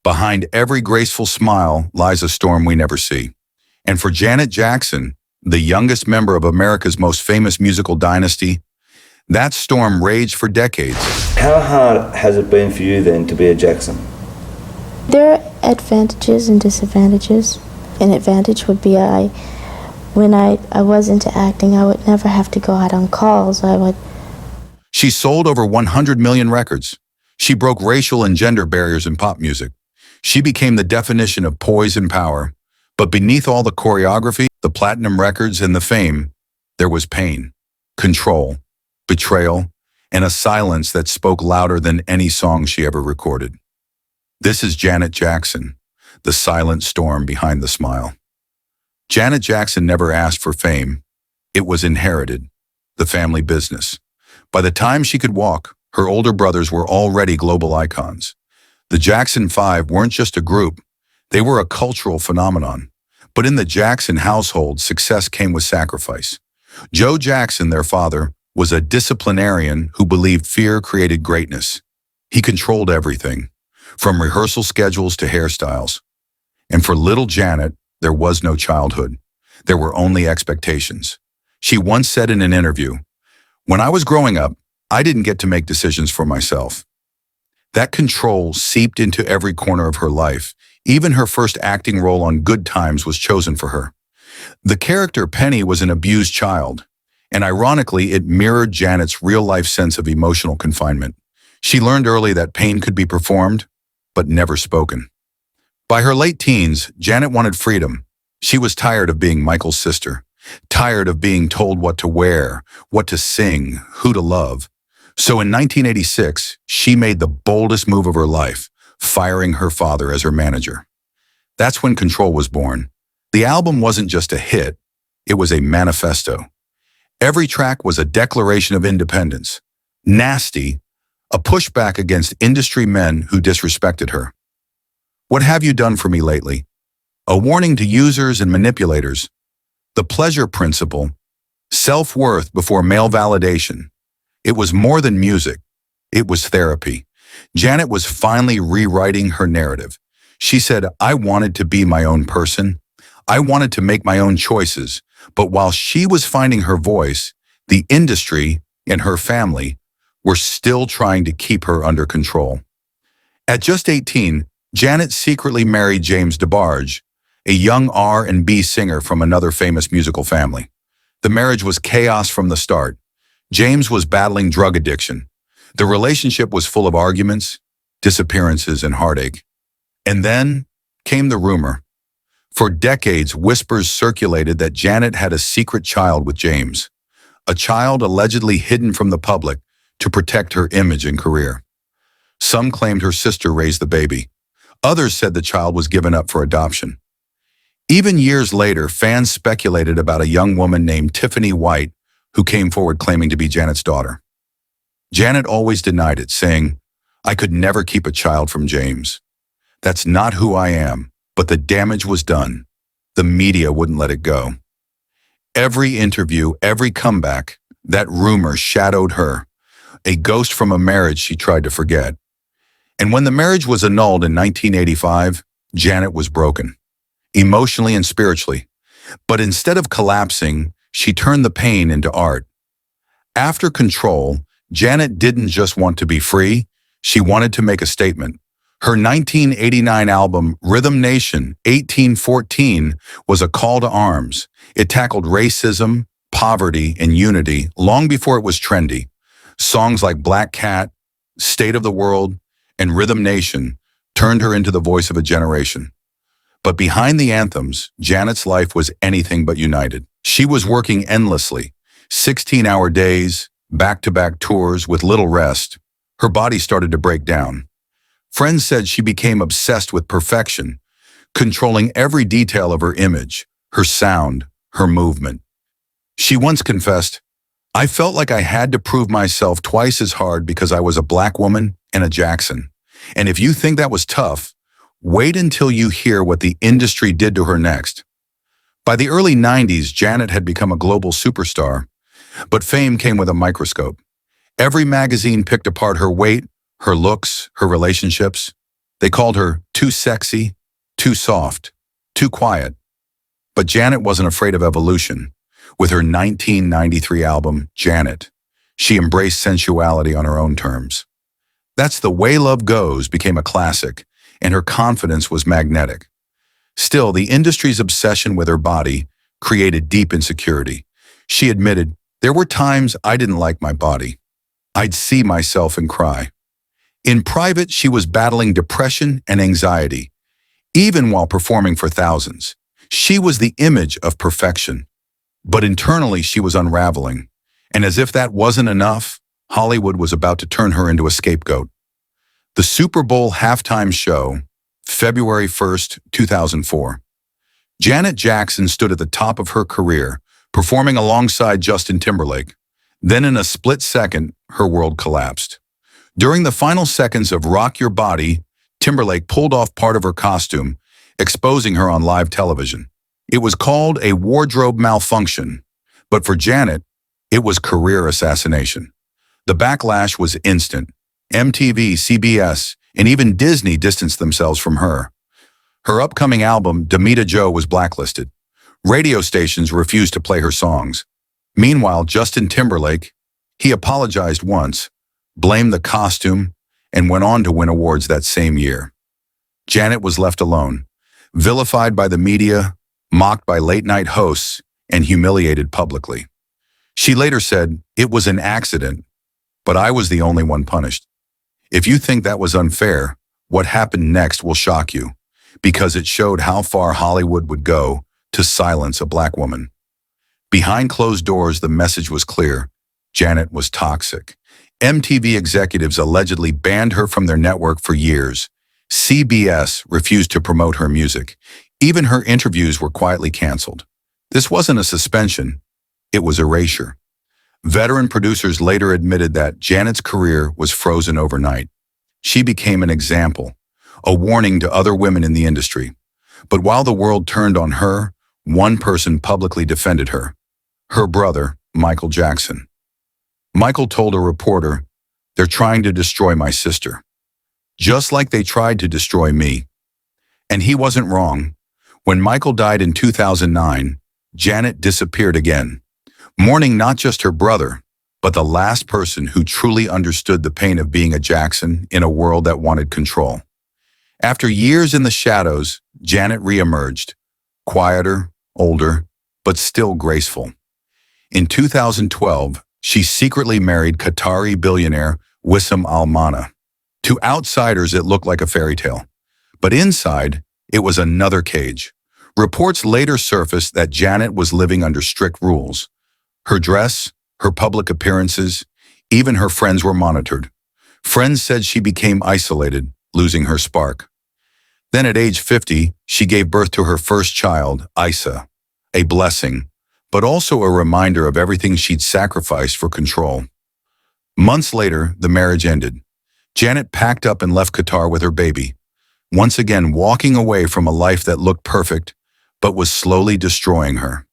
Behind every graceful smile lies a storm we never see. And for Janet Jackson, the youngest member of America's most famous musical dynasty, that storm raged for decades. How hard has it been for you then to be a Jackson? There are advantages and disadvantages. An advantage would be when I was into acting, I would never have to go out on calls. She sold over 100 million records. She broke racial and gender barriers in pop music. She became the definition of poise and power. But beneath all the choreography, the platinum records, and the fame, there was pain, control, betrayal, and a silence that spoke louder than any song she ever recorded. This is Janet Jackson, the silent storm behind the smile. Janet Jackson never asked for fame. It was inherited, the family business. By the time she could walk, her older brothers were already global icons. The Jackson Five weren't just a group, they were a cultural phenomenon. But in the Jackson household, success came with sacrifice. Joe Jackson, their father, was a disciplinarian who believed fear created greatness. He controlled everything, from rehearsal schedules to hairstyles. And for little Janet, there was no childhood. There were only expectations. She once said in an interview, "When I was growing up, I didn't get to make decisions for myself." That control seeped into every corner of her life. Even her first acting role on Good Times was chosen for her. The character Penny was an abused child, and ironically, it mirrored Janet's real-life sense of emotional confinement. She learned early that pain could be performed, but never spoken. By her late teens, Janet wanted freedom. She was tired of being Michael's sister, tired of being told what to wear, what to sing, who to love. So in 1986, she made the boldest move of her life, firing her father as her manager. That's when Control was born. The album wasn't just a hit, it was a manifesto. Every track was a declaration of independence. Nasty, a pushback against industry men who disrespected her. What have you done for me lately? A warning to users and manipulators. The pleasure principle. Self-worth before male validation. It was more than music. It was therapy. Janet was finally rewriting her narrative. She said, "I wanted to be my own person. I wanted to make my own choices." But while she was finding her voice, the industry and her family were still trying to keep her under control. At just 18, Janet secretly married James DeBarge, a young R&B singer from another famous musical family. The marriage was chaos from the start. James was battling drug addiction. The relationship was full of arguments, disappearances, and heartache. And then came the rumor. For decades, whispers circulated that Janet had a secret child with James, a child allegedly hidden from the public to protect her image and career. Some claimed her sister raised the baby. Others said the child was given up for adoption. Even years later, fans speculated about a young woman named Tiffany White who came forward claiming to be Janet's daughter. Janet always denied it, saying, "I could never keep a child from James. That's not who I am." But the damage was done. The media wouldn't let it go. Every interview, every comeback, that rumor shadowed her, a ghost from a marriage she tried to forget. And when the marriage was annulled in 1985, Janet was broken, emotionally and spiritually. But instead of collapsing, she turned the pain into art. After Control, Janet didn't just want to be free, she wanted to make a statement. Her 1989 album, Rhythm Nation 1814, was a call to arms. It tackled racism, poverty, and unity long before it was trendy. Songs like Black Cat, State of the World, and Rhythm Nation turned her into the voice of a generation. But behind the anthems, Janet's life was anything but united. She was working endlessly, 16-hour days, back-to-back tours with little rest. Her body started to break down. Friends said she became obsessed with perfection, controlling every detail of her image, her sound, her movement. She once confessed, "I felt like I had to prove myself twice as hard because I was a Black woman and a Jackson. And if you think that was tough, wait until you hear what the industry did to her next." By the early 90s, Janet had become a global superstar, but fame came with a microscope. Every magazine picked apart her weight, her looks, her relationships. They called her too sexy, too soft, too quiet. But Janet wasn't afraid of evolution. With her 1993 album, Janet, she embraced sensuality on her own terms. That's The Way Love Goes became a classic, and her confidence was magnetic. Still, the industry's obsession with her body created deep insecurity. She admitted, "There were times I didn't like my body. I'd see myself and cry." In private, she was battling depression and anxiety, even while performing for thousands. She was the image of perfection. But internally, she was unraveling. And as if that wasn't enough, Hollywood was about to turn her into a scapegoat. The Super Bowl halftime show, February 1st, 2004. Janet Jackson stood at the top of her career, performing alongside Justin Timberlake. Then in a split second, her world collapsed. During the final seconds of Rock Your Body, Timberlake pulled off part of her costume, exposing her on live television. It was called a wardrobe malfunction, but for Janet, it was career assassination. The backlash was instant. MTV, CBS, and even Disney distanced themselves from her. Her upcoming album, Damita Jo, was blacklisted. Radio stations refused to play her songs. Meanwhile, Justin Timberlake, he apologized once, blamed the costume, and went on to win awards that same year. Janet was left alone, vilified by the media, mocked by late-night hosts, and humiliated publicly. She later said, "It was an accident, but I was the only one punished." If you think that was unfair, what happened next will shock you, because it showed how far Hollywood would go to silence a black woman. Behind closed doors, the message was clear. Janet was toxic. MTV executives allegedly banned her from their network for years. CBS refused to promote her music. Even her interviews were quietly canceled. This wasn't a suspension, it was erasure. Veteran producers later admitted that Janet's career was frozen overnight. She became an example, a warning to other women in the industry. But while the world turned on her, one person publicly defended her. Her brother, Michael Jackson. Michael told a reporter, "They're trying to destroy my sister, just like they tried to destroy me." And he wasn't wrong. When Michael died in 2009, Janet disappeared again, mourning not just her brother, but the last person who truly understood the pain of being a Jackson in a world that wanted control. After years in the shadows, Janet reemerged, quieter, older, but still graceful. In 2012, she secretly married Qatari billionaire Wissam Al Mana. To outsiders, it looked like a fairy tale. But inside, it was another cage. Reports later surfaced that Janet was living under strict rules. Her dress, her public appearances, even her friends were monitored. Friends said she became isolated, losing her spark. Then at age 50, she gave birth to her first child, Isa, a blessing, but also a reminder of everything she'd sacrificed for control. Months later, the marriage ended. Janet packed up and left Qatar with her baby, once again walking away from a life that looked perfect, but was slowly destroying her.